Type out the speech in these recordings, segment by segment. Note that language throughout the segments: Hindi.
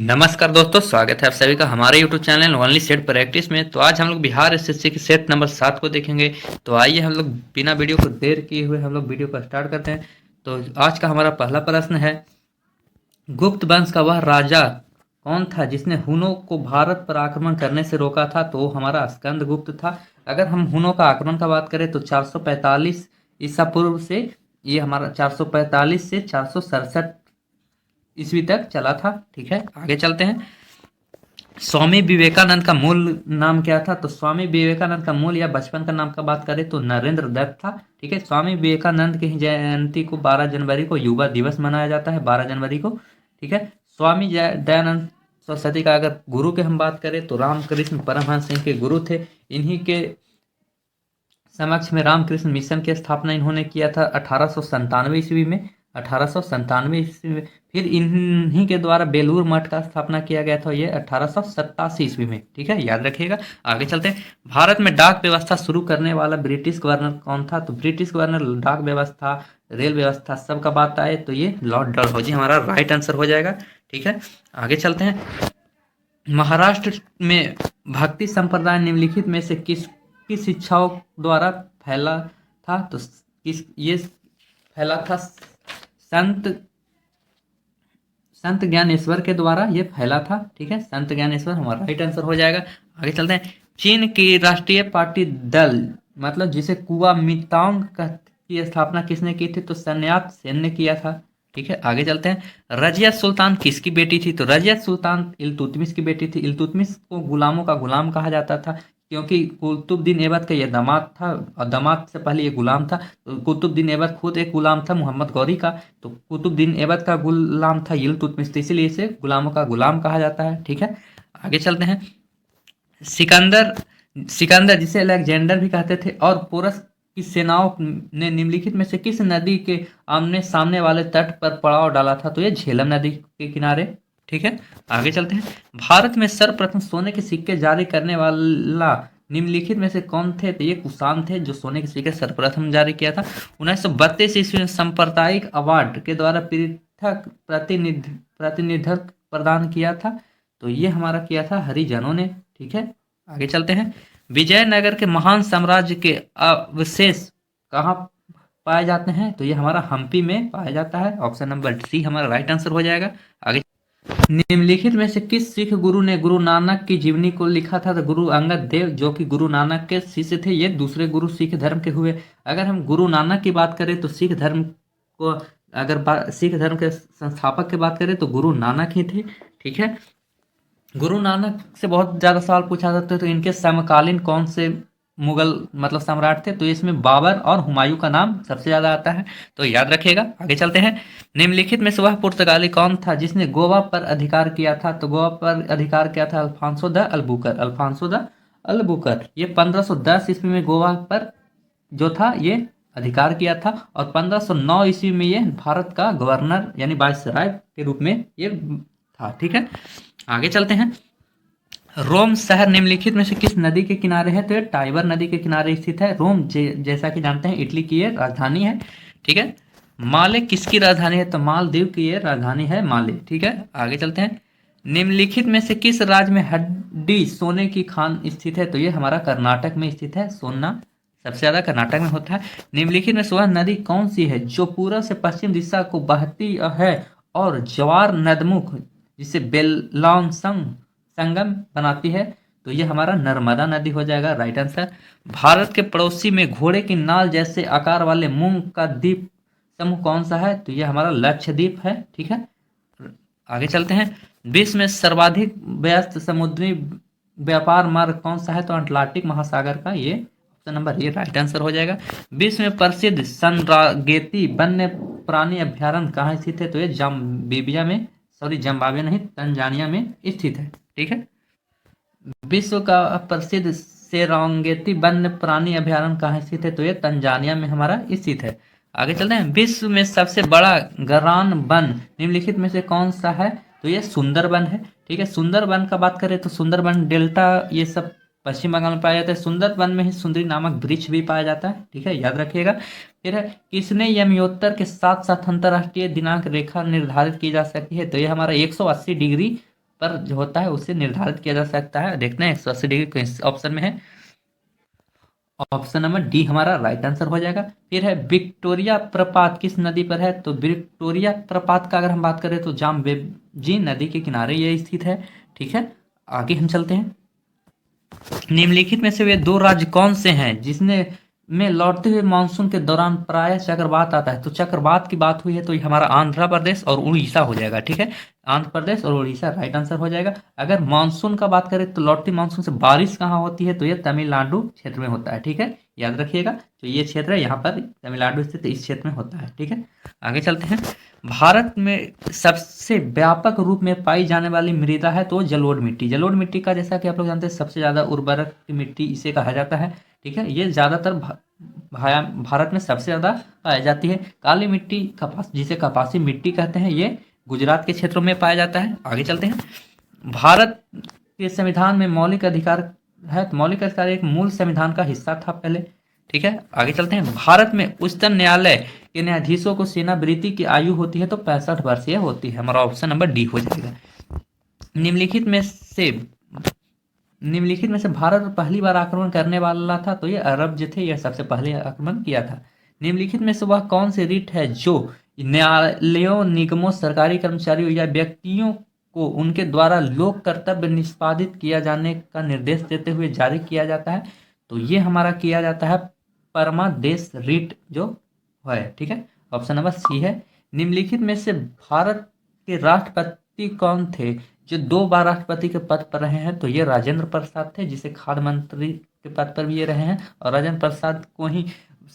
नमस्कार दोस्तों, स्वागत है आप सभी का हमारे YouTube channel only set practice में। तो आज हम लोग बिहार एसएससी की सेट नंबर 7 को देखेंगे। तो आइए हम लोग बिना वीडियो को देर किए हुए हम लोग वीडियो को स्टार्ट करते हैं। तो आज का हमारा पहला प्रश्न है, गुप्त वंश का वह राजा कौन था जिसने हुनों को भारत पर आक्रमण करने से रोका था? तो हमारा स्कंदगुप्त था। अगर हम हुनों का आक्रमण का बात करें तो 445 ईसा पूर्व से ये हमारा 445 से 467 ईस्वी तक चला था। ठीक है, आगे चलते हैं। स्वामी विवेकानंद का मूल नाम क्या था? तो स्वामी विवेकानंद का मूल या बचपन का नाम का बात करें तो नरेंद्र दत्त था। ठीक है, स्वामी विवेकानंद की जयंती को 12 जनवरी को युवा दिवस मनाया जाता है, 12 जनवरी को। ठीक है, स्वामी दयानंद सरस्वती का अगर गुरु के हम बात करें तो रामकृष्ण परमहंस सिंह के गुरु थे। इन्हीं के समक्ष में रामकृष्ण मिशन की स्थापना इन्होंने किया था 1897 ईस्वी में। 1897 ईस्वी में फिर इन्हीं के द्वारा बेलूर मठ का स्थापना किया गया था, ये 1887 ईस्वी में। ठीक है, याद रखिएगा। आगे चलते हैं। भारत में डाक व्यवस्था शुरू करने वाला ब्रिटिश गवर्नर कौन था? तो ब्रिटिश गवर्नर डाक व्यवस्था, रेल व्यवस्था सबका बात आए तो ये लॉर्ड डलहौजी हमारा राइट आंसर हो जाएगा। ठीक है, आगे चलते हैं। महाराष्ट्र में भक्ति संप्रदाय निम्नलिखित में से किसकी शिक्षाओं द्वारा फैला था? तो किस ये फैला था संत संत ज्ञानेश्वर के द्वारा ये फैला था। ठीक है, संत ज्ञानेश्वर हमारा राइट आंसर हो जाएगा। आगे चलते हैं। चीन की राष्ट्रीय पार्टी दल मतलब जिसे कुआमितांग की स्थापना किसने की थी? तो सन्यात सेन ने किया था। ठीक है, आगे चलते हैं। रजिया सुल्तान किसकी बेटी थी? तो रजिया सुल्तान इल्तुतमिश की बेटी थी। इल्तुतमिश को गुलामों का गुलाम कहा जाता था क्योंकि कुतुबुद्दीन ऐबक का ये दामाद था और दामाद से पहले ये गुलाम था। तो कुतुबुद्दीन ऐबक खुद एक गुलाम था मोहम्मद गौरी का, तो कुतुबुद्दीन ऐबक का गुलाम था इल्तुतमिश, तो इसीलिए इसे गुलामों का गुलाम कहा जाता है। ठीक है, आगे चलते हैं। सिकंदर सिकंदर जिसे अलेक्जेंडर भी कहते थे और पोरस की सेनाओं ने निम्नलिखित में से किस नदी के आमने सामने वाले तट पर पड़ाव डाला था? तो ये झेलम नदी के किनारे। ठीक है, आगे चलते हैं। भारत में सर्वप्रथम सोने के सिक्के जारी करने वाला निम्नलिखित में से कौन थे? तो ये कुषाण थे जो सोने के सिक्के सर्वप्रथम जारी किया था। 1932 ईस्वी में सांप्रदायिक अवार्ड के द्वारा पृथक प्रतिनिधित्व प्रदान किया था, तो ये हमारा किया था हरिजनों ने। ठीक है, आगे चलते हैं। विजयनगर के महान साम्राज्य के अवशेष कहाँ पाए जाते हैं? तो ये हमारा हम्पी में पाया जाता है। ऑप्शन नंबर सी हमारा राइट आंसर हो जाएगा। आगे, निम्नलिखित में से किस सिख गुरु ने गुरु नानक की जीवनी को लिखा था? तो गुरु अंगद देव जो कि गुरु नानक के शिष्य थे, ये दूसरे गुरु सिख धर्म के हुए। अगर हम गुरु नानक की बात करें तो सिख धर्म को अगर सिख धर्म के संस्थापक की बात करें तो गुरु नानक ही थे। ठीक है, गुरु नानक से बहुत ज़्यादा सवाल पूछा जाता है, तो इनके समकालीन कौन से मुगल मतलब सम्राट थे? तो इसमें बाबर और हुमायूं का नाम सबसे ज़्यादा आता है, तो याद रखिएगा। आगे चलते हैं। निम्नलिखित में से वह पुर्तगाली कौन था जिसने गोवा पर अधिकार किया था? तो गोवा पर अधिकार किया था Alfonso de Albuquerque. Alfonso de Albuquerque ये 1510 ईस्वी में गोवा पर जो था ये अधिकार किया था और 1509 ईस्वी में ये भारत का गवर्नर यानी वायसराय के रूप में ये था। ठीक है, आगे चलते हैं। रोम शहर निम्नलिखित में से किस नदी के किनारे है? तो ये टाइबर नदी के किनारे स्थित है। रोम जैसा कि जानते हैं इटली की ये राजधानी है। ठीक है, माले किसकी राजधानी है? तो मालदीव की ये राजधानी है माले। ठीक है, आगे चलते हैं। निम्नलिखित में से किस राज्य में हड्डी सोने की खान स्थित है? तो ये हमारा कर्नाटक में स्थित है। सोना सबसे ज्यादा कर्नाटक में होता है। निम्नलिखित में से वह नदी कौन सी है जो पूर्व से पश्चिम दिशा को बहती है और ज्वार नदमुख जिसे संगम बनाती है? तो ये हमारा नर्मदा नदी हो जाएगा राइट आंसर। भारत के पड़ोसी में घोड़े की नाल जैसे आकार वाले मूंग का द्वीप समूह कौन सा है? तो ये हमारा लक्षद्वीप है। ठीक है, आगे चलते हैं। विश्व में सर्वाधिक व्यस्त समुद्री व्यापार मार्ग कौन सा है? तो अटलांटिक महासागर का ये option number A right answer हो जाएगा। विश्व में प्रसिद्ध सनरागेती वन्य प्राणी अभ्यारण्य कहाँ स्थित है? तो ये जिम्बाब्वे नहीं, तंजानिया में स्थित है। ठीक है, विश्व का प्रसिद्ध सेरांगेती वन्य प्राणी अभ्यारण्य कहाँ स्थित है? तो ये तंजानिया में हमारा स्थित है। आगे चलते हैं। विश्व में सबसे बड़ा गरान वन निम्नलिखित में से कौन सा है? तो ये सुंदरबन है। ठीक है, सुंदरबन का बात करें तो सुंदरबन डेल्टा ये सब पश्चिम बंगाल में पाया जाता है। सुंदरबन में ही सुंदरी नामक वृक्ष भी पाया जाता है। ठीक है, याद रखिएगा। फिर है, किसने यमयोत्तर के साथ साथ अंतरराष्ट्रीय दिनांक रेखा निर्धारित की जा सकती है? तो ये हमारा 180 डिग्री पर जो होता है उसे निर्धारित किया जा सकता है। देखते हैं 180 डिग्री किस ऑप्शन में है। ऑप्शन नंबर डी हमारा राइट आंसर हो जाएगा। फिर है विक्टोरिया प्रपात किस नदी पर है? तो विक्टोरिया प्रपात का अगर हम बात करें तो जाम्बेजी नदी के किनारे ये स्थित है। ठीक है, आगे हम चलते हैं। निम्नलिखित में से वे दो राज्य कौन से हैं जिसने में लौटते हुए मानसून के दौरान प्रायः चक्रवात आता है? तो चक्रवात की बात हुई है तो ये हमारा आंध्र प्रदेश और उड़ीसा हो जाएगा। ठीक है, आंध्र प्रदेश और उड़ीसा राइट आंसर हो जाएगा। अगर मानसून का बात करें तो लौटती मानसून से बारिश कहाँ होती है? तो ये तमिलनाडु क्षेत्र में होता है। ठीक है, याद रखिएगा, तो ये क्षेत्र है यहाँ पर तमिलनाडु स्थित इस क्षेत्र में होता है। ठीक है, आगे चलते हैं। भारत में सबसे व्यापक रूप में पाई जाने वाली मृदा है तो जलोढ़ मिट्टी। जलोढ़ मिट्टी का जैसा कि आप लोग जानते हैं सबसे ज़्यादा उर्वरक की मिट्टी इसे कहा जाता है। ठीक है, ये ज़्यादातर भारत में सबसे ज़्यादा पाई जाती है। काली मिट्टी कपास जिसे कपासी मिट्टी कहते हैं ये गुजरात के क्षेत्रों में पाया जाता है। आगे चलते हैं। भारत के संविधान में मौलिक अधिकार है तो मौलिक अधिकार एक मूल संविधान का हिस्सा था पहले। ठीक है, आगे चलते हैं। भारत में उच्चतम न्यायालय के न्यायाधीशों को सेवानिवृत्ति की आयु होती है तो 65 वर्षीय होती है। हमारा ऑप्शन नंबर डी हो जाएगा। निम्नलिखित में से भारत पहली बार आक्रमण करने वाला था तो ये अरब जो थे यह सबसे पहले आक्रमण किया था। निम्नलिखित में से वह कौन सी रीट है जो न्यायालयों, निगमों, सरकारी कर्मचारियों या व्यक्तियों को उनके द्वारा लोक कर्तव्य निष्पादित किया जाने का निर्देश देते हुए जारी किया जाता है? तो ये हमारा किया जाता है परमादेश रीट जो है। ठीक है, ऑप्शन नंबर सी है। निम्नलिखित में से भारत के राष्ट्रपति कौन थे जो 2 बार राष्ट्रपति के पद पर रहे हैं? तो ये राजेंद्र प्रसाद थे जिसे खाद्य मंत्री के पद पर भी ये रहे हैं, और राजेंद्र प्रसाद को ही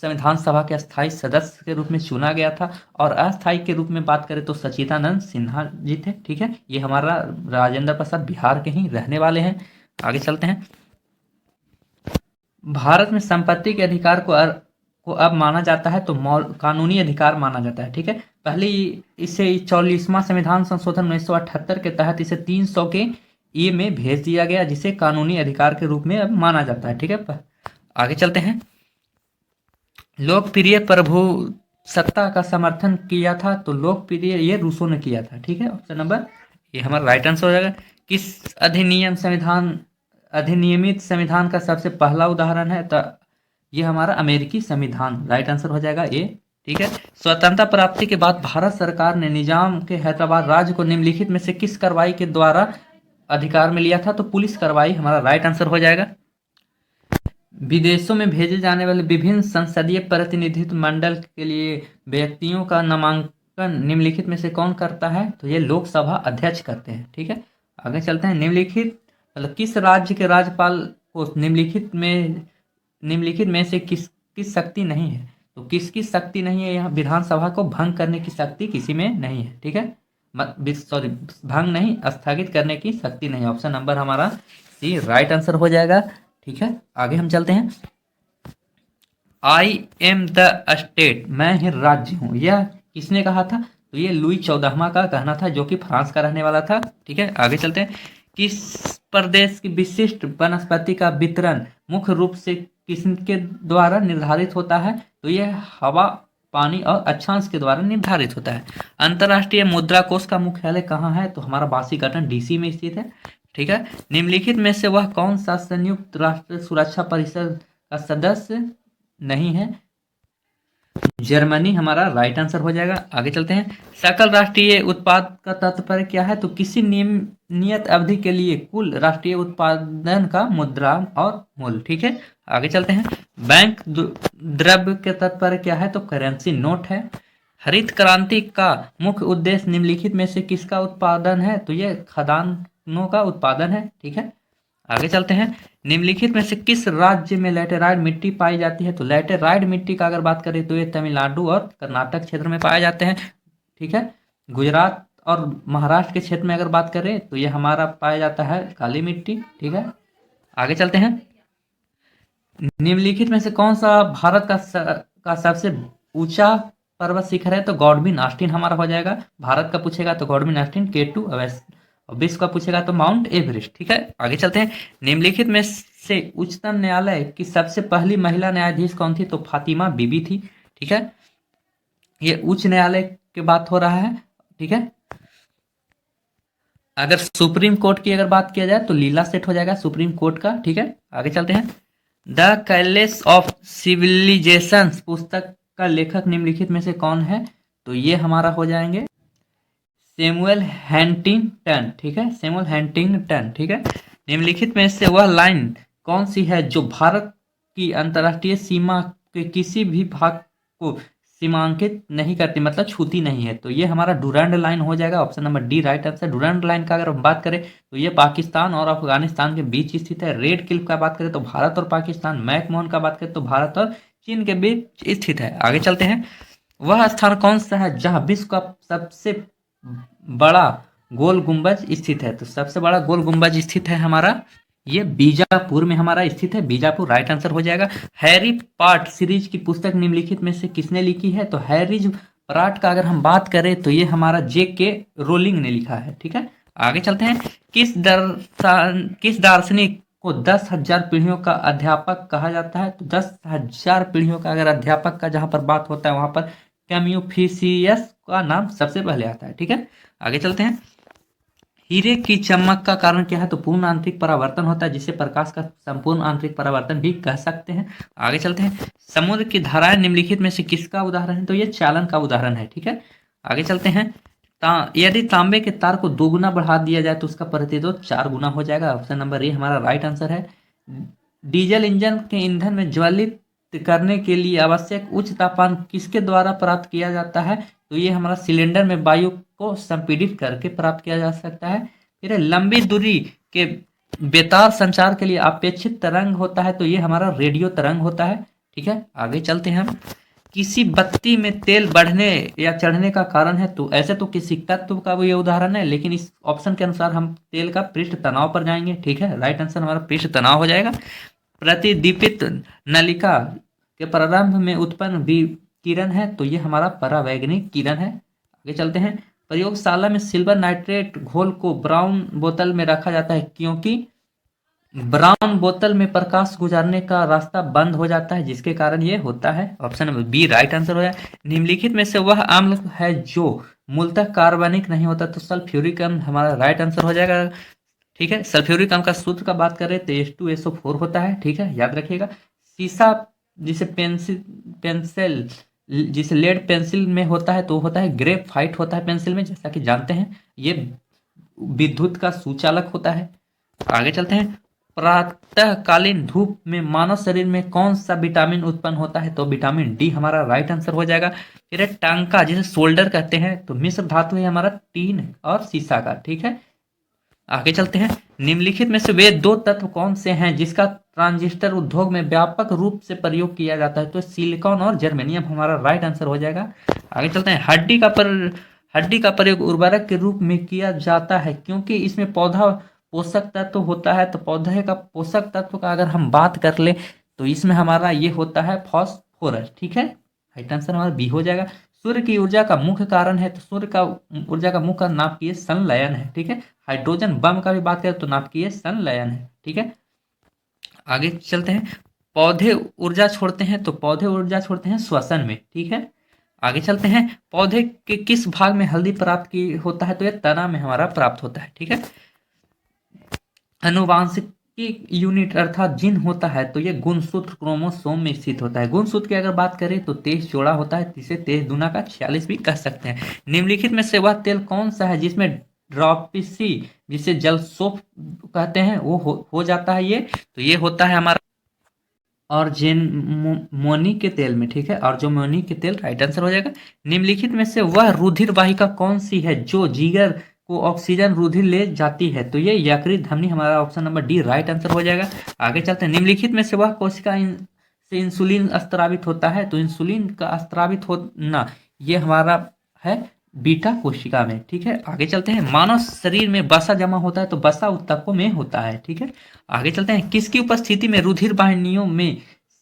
संविधान सभा के अस्थायी सदस्य के रूप में चुना गया था। और अस्थायी के रूप में बात करें तो सच्चिदानंद सिन्हा जी थे। ठीक है, ये हमारा राजेंद्र प्रसाद बिहार के ही रहने वाले हैं। आगे चलते हैं। भारत में संपत्ति के अधिकार को अब माना जाता है तो कानूनी अधिकार माना जाता है। ठीक है, पहले इसे 44वां संविधान संशोधन 1978 के तहत इसे 300 के ए में भेज दिया गया जिसे कानूनी अधिकार के रूप में अब माना जाता है। ठीक है, आगे चलते हैं। लोकप्रिय प्रभुसत्ता का समर्थन किया था तो लोकप्रिय ये रूसो ने किया था। ठीक है, ऑप्शन नंबर ये हमारा राइट आंसर हो जाएगा। किस अधिनियमित संविधान का सबसे पहला उदाहरण है? तो ये हमारा अमेरिकी संविधान राइट आंसर हो जाएगा ए। ठीक है, स्वतंत्रता प्राप्ति के बाद भारत सरकार ने निजाम के हैदराबाद राज्य को निम्नलिखित में से किस कार्रवाई के द्वारा अधिकार में लिया था? तो पुलिस कार्रवाई हमारा राइट आंसर हो जाएगा। विदेशों में भेजे जाने वाले विभिन्न संसदीय प्रतिनिधित्व मंडल के लिए व्यक्तियों का नामांकन निम्नलिखित में से कौन करता है? तो ये लोकसभा अध्यक्ष करते हैं। ठीक है, आगे चलते हैं। मतलब किस राज्य के राज्यपाल को निम्नलिखित में से किस शक्ति नहीं है? तो किसकी शक्ति नहीं है? यहाँ विधानसभा को भंग करने की शक्ति किसी में नहीं है। ठीक है, सॉरी, भंग नहीं, स्थगित करने की शक्ति नहीं। ऑप्शन नंबर हमारा सी राइट आंसर हो जाएगा। ठीक है, आगे हम चलते हैं। आई एम द स्टेट, मैं ही राज्य हूं, यह किसने कहा था? तो ये लुई 14वां का कहना था जो कि फ्रांस का रहने वाला था। ठीक है, आगे चलते हैं। किस प्रदेश की विशिष्ट वनस्पति का वितरण मुख्य रूप से किसके द्वारा निर्धारित होता है? तो यह हवा, पानी और अक्षांश के द्वारा निर्धारित होता है। अंतर्राष्ट्रीय मुद्रा कोष का मुख्यालय कहाँ है? तो हमारा वाशिंगटन डीसी में स्थित है। ठीक है, निम्नलिखित में से वह कौन सा संयुक्त राष्ट्र सुरक्षा परिषद का सदस्य नहीं है? जर्मनी हमारा राइट आंसर हो जाएगा। आगे चलते हैं। सकल राष्ट्रीय उत्पाद का तात्पर्य क्या है? तो किसी नियत अवधि के लिए कुल राष्ट्रीय उत्पादन का मुद्रा और मूल्य। ठीक है, आगे चलते हैं। बैंक द्रव्य के तात्पर्य क्या है? तो करेंसी नोट है। हरित क्रांति का मुख्य उद्देश्य निम्नलिखित में से किसका उत्पादन है? तो यह खदानों का उत्पादन है। ठीक है, आगे चलते हैं। निम्नलिखित में से किस राज्य में लैटेराइट मिट्टी पाई जाती है? तो लैटेराइट मिट्टी का अगर बात करें तो ये तमिलनाडु और कर्नाटक क्षेत्र में पाए जाते हैं। ठीक है, गुजरात और महाराष्ट्र के क्षेत्र में अगर बात करें तो ये हमारा पाया जाता है काली मिट्टी। ठीक है, आगे चलते हैं। निम्नलिखित में से कौन सा भारत का सबसे ऊंचा पर्वत शिखर है? तो गॉडविन आस्टीन हमारा हो जाएगा। भारत का पूछेगा तो गॉडविन आस्टीन, K2, और विश्व का पूछेगा तो माउंट एवरेस्ट। ठीक है, आगे चलते हैं। निम्नलिखित में से उच्चतम न्यायालय की सबसे पहली महिला न्यायाधीश कौन थी? तो फातिमा बीबी थी। ठीक है, ये उच्च न्यायालय की बात हो रहा है। ठीक है, अगर सुप्रीम कोर्ट की अगर बात किया जाए तो लीला सेठ हो जाएगा सुप्रीम कोर्ट का। ठीक है, आगे चलते हैं। द कैलेस ऑफ सिविलाइजेशंस पुस्तक का लेखक निम्नलिखित में से कौन है? तो ये हमारा हो जाएंगे सैमुअल हैंटिंगटन। ठीक है, सैमुअल हैंटिंगटन। ठीक है, निम्नलिखित में से वह लाइन कौन सी है जो भारत की अंतर्राष्ट्रीय सीमा के किसी भी भाग को सीमांकित नहीं करती, मतलब छूती नहीं है? तो ये हमारा डुरंड लाइन हो जाएगा, option number D right answer. Durand line का अगर हम बात करें तो ये पाकिस्तान और अफगानिस्तान के बीच स्थित है। रेड क्लिफ का बात करें तो भारत और पाकिस्तान, मैकमोहन का बात करें तो भारत और चीन के बीच स्थित है। आगे चलते हैं। वह स्थान कौन सा है जहां विश्व का सबसे बड़ा गोल गुंबज स्थित है? तो सबसे बड़ा गोल गुंबज स्थित है हमारा ये बीजापुर में हमारा स्थित है। बीजापुर राइट आंसर हो जाएगा। हैरी पॉटर सीरीज की पुस्तक निम्नलिखित में से किसने लिखी है? तो हैरी पॉटर का अगर हम बात करें तो ये हमारा J.K. रोलिंग ने लिखा है। ठीक है, आगे चलते हैं। किस दार्शनिक को 10,000 पीढ़ियों का अध्यापक कहा जाता है? तो 10,000 पीढ़ियों का अगर अध्यापक का जहां पर बात होता है वहां पर कैम्यूफिसियस का नाम सबसे पहले आता है। ठीक है, आगे चलते हैं। हीरे की चमक का कारण क्या है? तो पूर्ण आंतरिक परावर्तन होता है, जिसे प्रकाश का संपूर्ण आंतरिक परावर्तन भी कह सकते हैं। आगे चलते हैं। समुद्र की धाराएं निम्नलिखित में से किसका उदाहरण है? तो ये चालन का उदाहरण है। ठीक है, आगे चलते हैं। यदि तांबे के तार को 2 गुना बढ़ा दिया जाए तो उसका प्रतिरोध 4 गुना हो जाएगा। ऑप्शन नंबर ए हमारा राइट आंसर है। डीजल इंजन के ईंधन में ज्वलित करने के लिए आवश्यक उच्च तापमान किसके द्वारा प्राप्त किया जाता है? तो ये हमारा सिलेंडर में वायु को संपीड़ित करके प्राप्त किया जा सकता है। फिर लंबी दूरी के बेतार संचार के लिए अपेक्षित तरंग होता है, तो ये हमारा रेडियो तरंग होता है। ठीक है, आगे चलते हैं हम। किसी बत्ती में तेल बढ़ने या चढ़ने का कारण है? तो ऐसे तो किसी तत्व का वो ये उदाहरण है, लेकिन इस ऑप्शन के अनुसार हम तेल का पृष्ठ तनाव पर जाएंगे। ठीक है, राइट आंसर हमारा पृष्ठ तनाव हो जाएगा। प्रतिदीपित नलिका के प्रारंभ में उत्पन्न किरण है, तो ये हमारा परावैगनिक किरण है। आगे चलते हैं। प्रयोगशाला में सिल्वर नाइट्रेट घोल को ब्राउन बोतल में रखा जाता है क्योंकि ब्राउन बोतल में प्रकाश गुजारने का रास्ता बंद हो जाता है, जिसके कारण ये होता है। Option number B right answer हो जाए। निम्नलिखित में से वह अम्ल है जो मूलतः कार्बनिक नहीं होता? तो सल्फ्यूरिक अम्ल हमारा राइट आंसर हो जाएगा। ठीक है, सल्फ्यूरिक अम्ल का सूत्र का बात करें तो H2SO4 होता है। ठीक है, याद रखिएगा। शीशा जिसे पेंसिल जिसे लेड पेंसिल में होता है तो होता है ग्रेफाइट होता है पेंसिल में, जैसा कि जानते हैं। ये विद्युत का सुचालक होता है। आगे चलते हैं। प्रातःकालीन धूप में मानव शरीर में कौन सा विटामिन उत्पन्न होता है? तो विटामिन डी हमारा राइट आंसर हो जाएगा। फिर टांका जिसे शोल्डर कहते हैं, तो मिश्र धातु है हमारा टीन और सीसा का। ठीक है, आगे चलते हैं। निम्नलिखित में से वे 2 तत्व कौन से हैं जिसका ट्रांजिस्टर उद्योग में व्यापक रूप से प्रयोग किया जाता है? तो सिलिकॉन और जर्मेनियम हमारा राइट आंसर हो जाएगा। आगे चलते हैं। हड्डी का प्रयोग उर्वरक के रूप में किया जाता है क्योंकि इसमें पौधा पोषक तत्व होता है। तो पौधे का पोषक तत्व का अगर हम बात कर ले तो इसमें हमारा ये होता है फास्फोरस। ठीक है, राइट आंसर हमारा बी हो जाएगा। सूर्य की ऊर्जा का मुख्य कारण है? तो सूर्य का ऊर्जा का मुख्य नाभिकीय संलयन है। ठीक है, हाइड्रोजन बम का भी बात करें तो नाभिकीय संलयन है। ठीक है, आगे चलते हैं। पौधे ऊर्जा छोड़ते हैं? तो पौधे ऊर्जा छोड़ते हैं श्वसन में। ठीक है, आगे चलते हैं। पौधे के किस भाग में हल्दी प्राप्त की होता है? तो ये तना में हमारा प्राप्त होता है। ठीक है, अनुवांशिकी यूनिट अर्थात जीन होता है तो ये गुणसूत्र क्रोमोसोम में स्थित होता है। गुणसूत्र की अगर बात करें तो 23 जोड़ा होता है, जिसे 23 दूना का 46 भी कह सकते हैं। निम्नलिखित में से वह तेल कौन सा है जिसमें ड्रॉपिसी जिसे जलसोप कहते हैं वो हो जाता है? ये तो ये होता है हमारा ऑर्जेमोनी के तेल में। ठीक है, ऑर्जेमोनी के तेल राइट आंसर हो जाएगा। निम्नलिखित में से वह रुधिर वाहिका कौन सी है जो जिगर को ऑक्सीजन रुधिर ले जाती है? तो ये यकृत धमनी हमारा option number D right answer हो जाएगा। आगे चलते हैं। निम्नलिखित में से वह कोशिका से इंसुलिन स्त्रावित होता है? तो इंसुलिन का स्त्रावित होना ये हमारा है बीटा कोशिका में। ठीक है, आगे चलते हैं। मानव शरीर में वसा जमा होता है तो वसा ऊतकों में होता है। ठीक है, आगे चलते हैं। किसकी उपस्थिति में रुधिर वाहिनियों में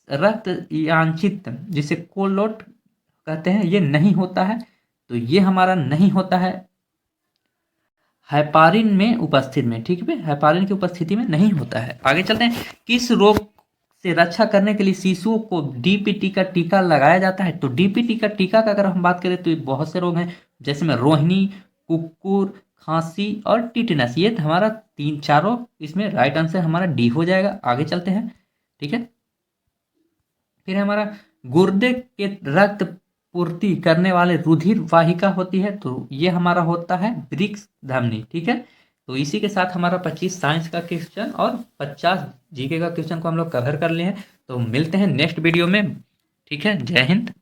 रक्त यांचित जिसे कोलोट कहते हैं ये नहीं होता है? तो ये हमारा नहीं होता है हेपारिन में उपस्थित में। ठीक है, हेपारिन की उपस्थिति में नहीं होता है। आगे चलते हैं। किस रोग से रक्षा करने के लिए शिशुओं को डीपीटी का टीका लगाया जाता है? तो डीपीटी का टीका का अगर हम बात करें तो बहुत से रोग हैं, जैसे में रोहिणी, कुकुर खांसी और टिटनस। ये हमारा तीन चारों इसमें राइट आंसर हमारा डी हो जाएगा। आगे चलते हैं, ठीक है। फिर हमारा गुर्दे के रक्त पूर्ति करने वाले रुधिर वाहिका होती है, तो ये हमारा होता है वृक्क धमनी, ठीक है। तो इसी के साथ हमारा 25 साइंस का क्वेश्चन और 50 जीके का क्वेश्चन को हम लोग कवर कर लिए हैं। तो मिलते हैं नेक्स्ट वीडियो में, ठीक है। जय हिंद।